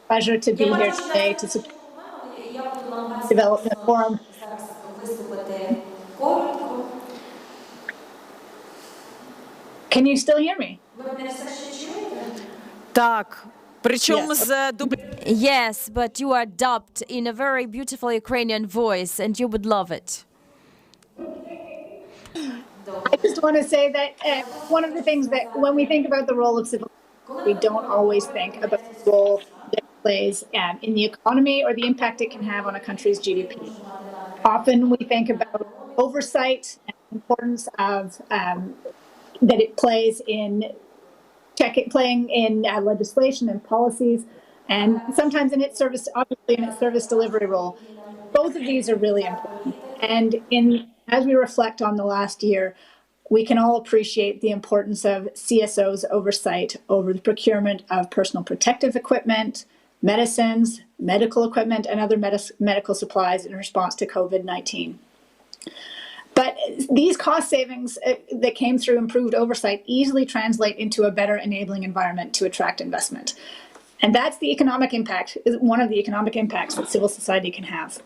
pleasure to be here today to support the Development Forum. Can you still hear me? Так, причому Yes. з Yes, but you are dubbed in a very beautiful Ukrainian voice, and you would love it. I just want to say that one of the things that when we think about the role of civil society, we don't always think about the role that it plays in the economy or the impact it can have on a country's GDP. Often we think about oversight and the importance of that it plays in playing in legislation and policies, and sometimes in its service, obviously in its service delivery role. Both of these are really important. And as we reflect on the last year, we can all appreciate the importance of CSO's oversight over the procurement of personal protective equipment, medicines, medical equipment, and other medical supplies in response to COVID-19. But these cost savings that came through improved oversight easily translate into a better enabling environment to attract investment. And that's the economic impact, one of the economic impacts that civil society can have.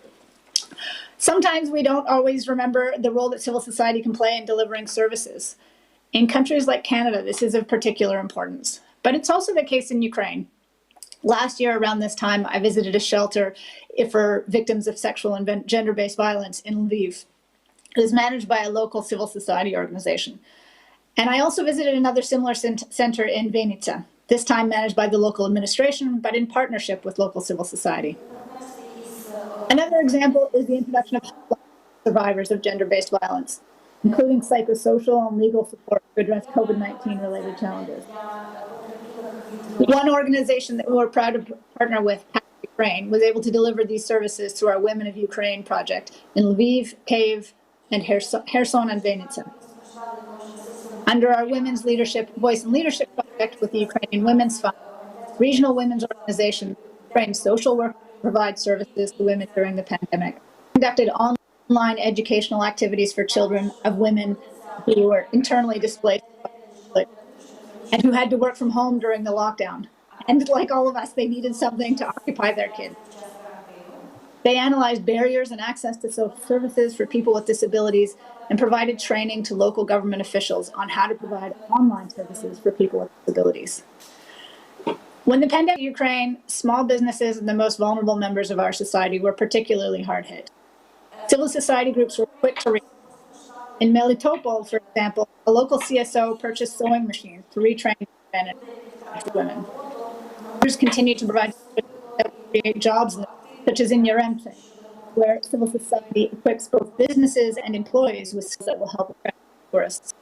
Sometimes we don't always remember the role that civil society can play in delivering services. In countries like Canada, this is of particular importance. But it's also the case in Ukraine. Last year, around this time, I visited a shelter for victims of sexual and gender-based violence in Lviv. It is managed by a local civil society organization. And I also visited another similar center in Vinnytsia, this time managed by the local administration, but in partnership with local civil society. Another example is the introduction of survivors of gender-based violence, including psychosocial and legal support to address COVID-19 related challenges. One organization that we were proud to partner with, Ukraine, was able to deliver these services through our Women of Ukraine project in Lviv, Kyiv, and Kherson and Vinnytsia. Under our Women's Voice and Leadership project with the Ukrainian Women's Fund, regional women's organizations trained social workers to provide services to women during the pandemic, conducted online educational activities for children of women who were internally displaced and who had to work from home during the lockdown. And like all of us, they needed something to occupy their kids. They analyzed barriers and access to social services for people with disabilities and provided training to local government officials on how to provide online services for people with disabilities. When the pandemic hit Ukraine, small businesses and the most vulnerable members of our society were particularly hard hit. Civil society groups were quick to react. In Melitopol, for example, a local CSO purchased sewing machines to retrain men and women. Others continue to provide create jobs, such as in Yaremchik, where civil society equips both businesses and employees with skills that will help attract tourists.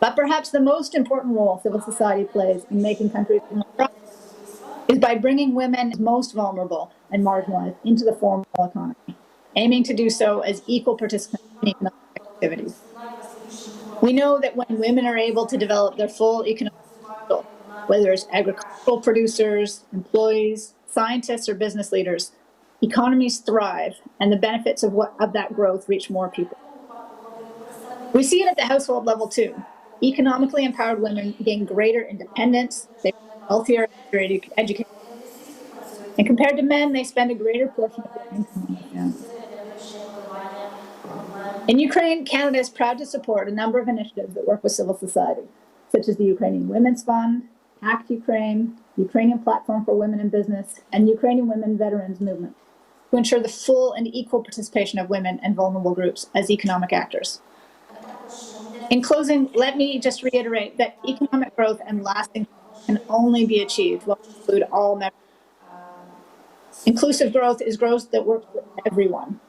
But perhaps the most important role civil society plays in making countries more prosperous is by bringing women most vulnerable and marginalized into the formal economy, aiming to do so as equal participants in economic activities. We know that when women are able to develop their full economic potential, whether it's agricultural producers, employees, scientists, or business leaders, economies thrive and the benefits of that growth reach more people. We see it at the household level too. Economically empowered women gain greater independence, they are healthier, better educated, and compared to men, they spend a greater portion of their income on their families. In Ukraine, Canada is proud to support a number of initiatives that work with civil society, such as the Ukrainian Women's Fund, Act Ukraine, Ukrainian Platform for Women in Business, and Ukrainian Women Veterans Movement, to ensure the full and equal participation of women and vulnerable groups as economic actors. In closing, let me just reiterate that economic growth and lasting can only be achieved while we include all members. Inclusive growth is growth that works for everyone.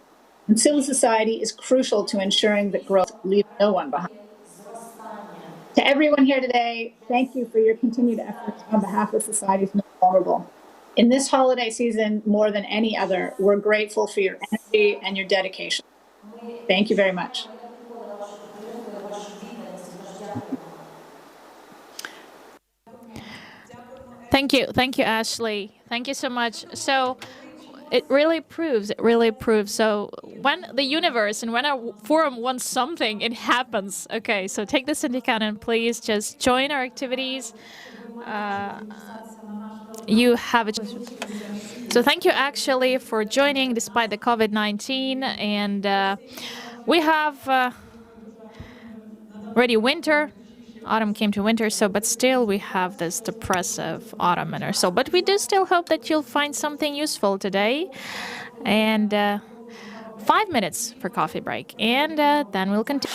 And civil society is crucial to ensuring that growth leaves no one behind. To everyone here today, thank you for your continued efforts on behalf of society's most vulnerable. In this holiday season, more than any other, we're grateful for your energy and your dedication. Thank you very much. Thank you, Ashley. Thank you so much. So it really proves. So when the universe and when our forum wants something, it happens. Okay, so take this into account and please just join our activities. You have it. So thank you actually for joining despite the COVID-19, and we have already winter. Autumn came to winter, so but still we have this depressive autumn in our soul. But we do still hope that you'll find something useful today. And 5 minutes for coffee break, and then we'll continue.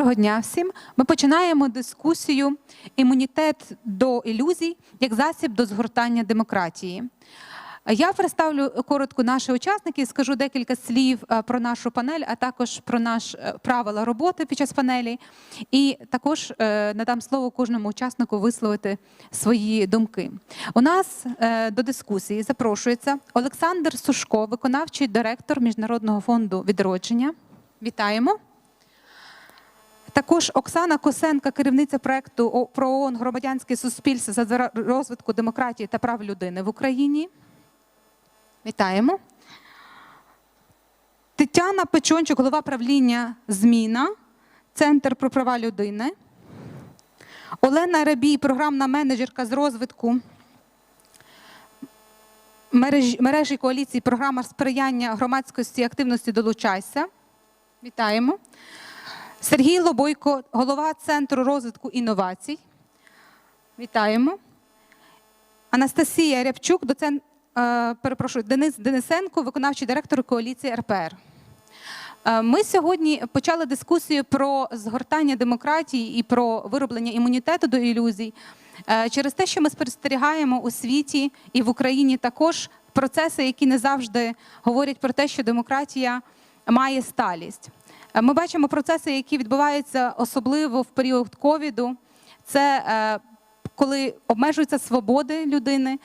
Доброго дня всім. Ми починаємо дискусію «Імунітет до ілюзій як засіб до згортання демократії». Я представлю коротко наших учасників, скажу декілька слів про нашу панель, а також про правила роботи під час панелі. І також надам слово кожному учаснику висловити свої думки. У нас до дискусії запрошується Олександр Сушко, виконавчий директор Міжнародного фонду відродження. Вітаємо. Також Оксана Косенка, керівниця проєкту про ООН «Громадянське суспільство за розвитку демократії та прав людини в Україні». Вітаємо. Тетяна Печончик, голова правління «Зміна», Центр про права людини. Олена Рабій, програмна менеджерка з розвитку мережі коаліції програма сприяння громадськості активності «Долучайся». Вітаємо. Сергій Лобойко, голова Центру розвитку інновацій. Вітаємо. Анастасія Рябчук, Денис Денисенко, виконавчий директор коаліції РПР. Ми сьогодні почали дискусію про згортання демократії і про вироблення імунітету до ілюзій через те, що ми спостерігаємо у світі і в Україні також процеси, які не завжди говорять про те, що демократія має сталість. Ми бачимо процеси, які відбуваються особливо в період ковіду. Це коли обмежуються свободи людини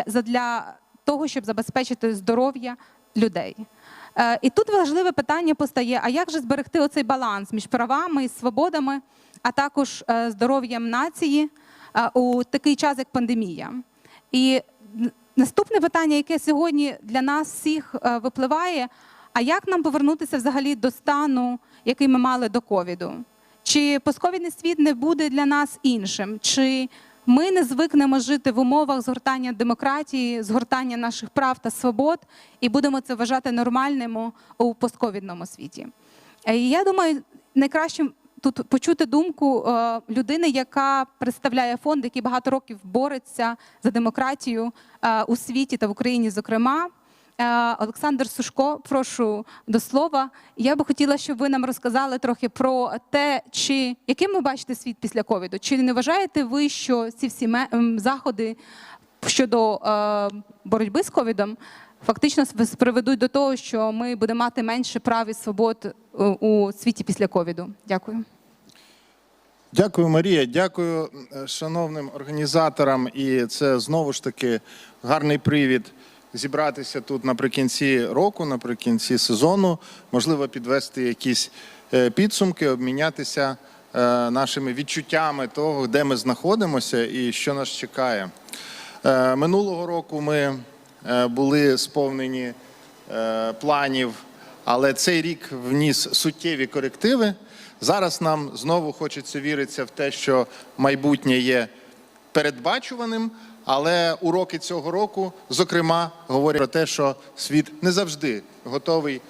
для того, щоб забезпечити здоров'я людей. І тут важливе питання постає, а як же зберегти оцей баланс між правами і свободами, а також здоров'ям нації у такий час, як пандемія. І наступне питання, яке сьогодні для нас всіх випливає, а як нам повернутися взагалі до стану, який ми мали до ковіду? Чи постковідний світ не буде для нас іншим? Чи ми не звикнемо жити в умовах згортання демократії, згортання наших прав та свобод, і будемо це вважати нормальним у постковідному світі? І я думаю, найкраще тут почути думку людини, яка представляє фонд, який багато років бореться за демократію у світі та в Україні, зокрема. Олександр Сушко, прошу до слова. Я би хотіла, щоб ви нам розказали трохи про те, яким ви бачите світ після ковіду. Чи не вважаєте ви, що ці всі заходи щодо боротьби з ковідом фактично приведуть до того, що ми будемо мати менше прав і свобод у світі після ковіду? Дякую. Дякую, Марія. Дякую шановним організаторам. І це знову ж таки гарний привід зібратися тут наприкінці року, наприкінці сезону, можливо, підвести якісь підсумки, обмінятися нашими відчуттями того, де ми знаходимося і що нас чекає. Минулого року ми були сповнені планів, але цей рік вніс суттєві корективи. Зараз нам знову хочеться віритися в те, що майбутнє є передбачуваним, але уроки цього року, зокрема, говорять про те, що світ не завжди готовий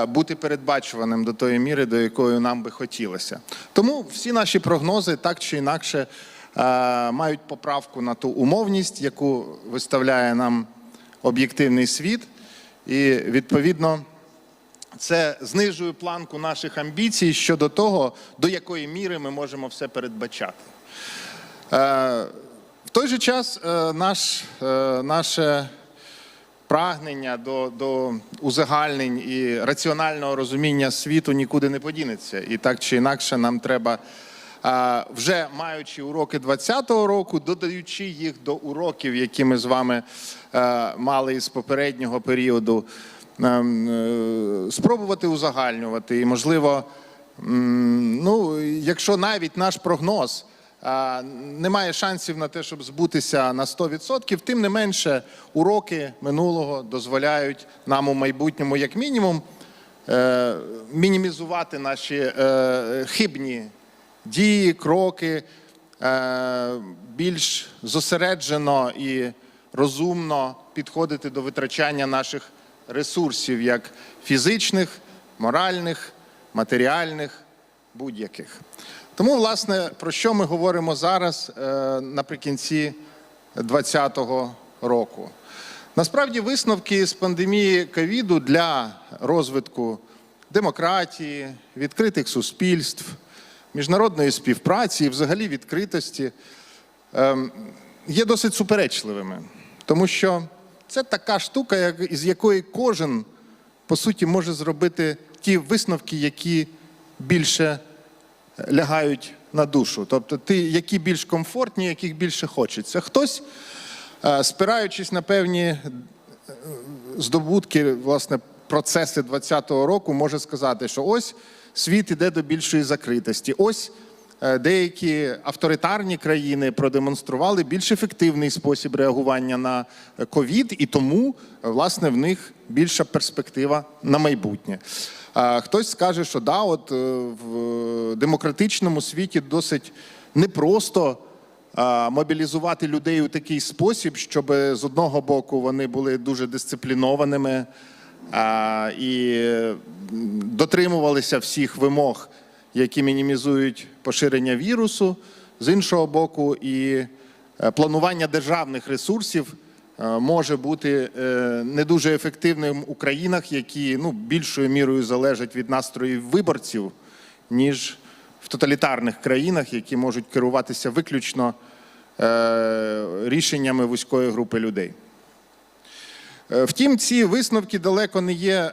бути передбачуваним до тої міри, до якої нам би хотілося. Тому всі наші прогнози так чи інакше мають поправку на ту умовність, яку виставляє нам об'єктивний світ. І, відповідно, це знижує планку наших амбіцій щодо того, до якої міри ми можемо все передбачати. В той же час наше прагнення до узагальнень і раціонального розуміння світу нікуди не подінеться. І так чи інакше нам треба, вже маючи уроки 2020 року, додаючи їх до уроків, які ми з вами мали із попереднього періоду, спробувати узагальнювати. І, можливо, якщо навіть наш прогноз немає шансів на те, щоб збутися на 100%, тим не менше уроки минулого дозволяють нам у майбутньому, як мінімум, мінімізувати наші хибні дії, кроки, більш зосереджено і розумно підходити до витрачання наших ресурсів, як фізичних, моральних, матеріальних, будь-яких. Тому, власне, про що ми говоримо зараз наприкінці 2020 року? Насправді, висновки з пандемії ковіду для розвитку демократії, відкритих суспільств, міжнародної співпраці і взагалі відкритості є досить суперечливими. Тому що це така штука, із якої кожен, по суті, може зробити ті висновки, які більше лягають на душу. Тобто які більш комфортні, яких більше хочеться. Хтось, спираючись на певні здобутки, власне, процеси 2020 року, може сказати, що ось світ іде до більшої закритості. Ось деякі авторитарні країни продемонстрували більш ефективний спосіб реагування на ковід, і тому, власне, в них більша перспектива на майбутнє. Хтось скаже, що да, от в демократичному світі досить непросто мобілізувати людей у такий спосіб, щоб з одного боку вони були дуже дисциплінованими і дотримувалися всіх вимог, які мінімізують поширення вірусу, з іншого боку, і планування державних ресурсів може бути не дуже ефективним у країнах, які більшою мірою залежать від настроїв виборців, ніж в тоталітарних країнах, які можуть керуватися виключно рішеннями вузької групи людей. Втім, ці висновки далеко не є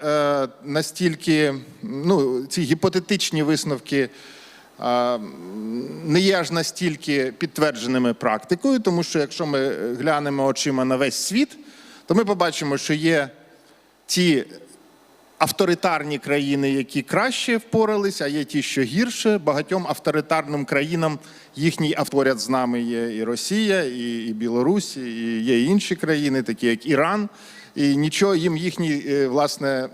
настільки, ці гіпотетичні висновки не є аж настільки підтвердженими практикою, тому що якщо ми глянемо очима на весь світ, то ми побачимо, що є ті авторитарні країни, які краще впоралися, а є ті, що гірше. Багатьом авторитарним країнам їхній поряд з нами є і Росія, і Білорусь, і є інші країни, такі як Іран. І нічого їм їхній, власне,